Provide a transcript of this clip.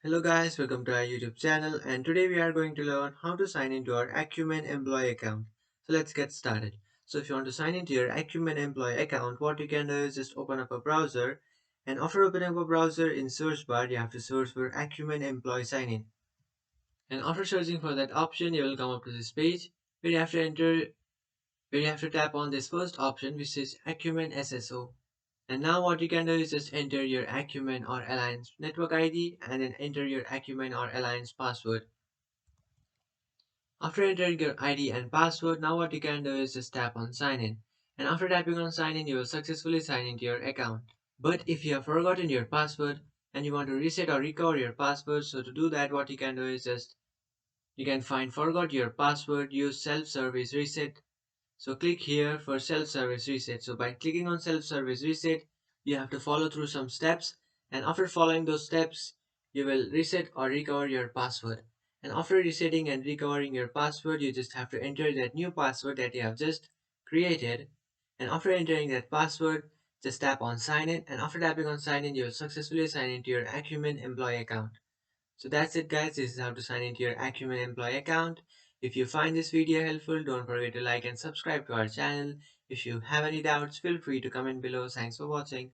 Hello guys, welcome to our YouTube channel, and today we are going to learn how to sign into our Akumin Employee Account. So let's get started. So if you want to sign into your Akumin Employee Account, what you can do is just open up a browser, and after opening up a browser in search bar, you have to search for Akumin Employee Sign In. And after searching for that option, you will come up to this page where you have to tap on this first option, which is Akumin SSO. And now what you can do is just enter your Akumin or Alliance network ID and then enter your Akumin or Alliance password. After entering your ID and password, now what you can do is just tap on sign in. And after tapping on sign in, you will successfully sign into your account. But if you have forgotten your password and you want to reset or recover your password, so to do that, what you can do is just you can find forgot your password, use self-service reset. So click here for self-service reset. So by clicking on self-service reset, you have to follow through some steps, and after following those steps, you will reset or recover your password. And after resetting and recovering your password, you just have to enter that new password that you have just created. And after entering that password, just tap on sign in, and after tapping on sign in, you will successfully sign into your Acumen employee account. So that's it guys, this is how to sign into your Akumin employee account. If you find this video helpful, don't forget to like and subscribe to our channel. If you have any doubts, feel free to comment below. Thanks for watching.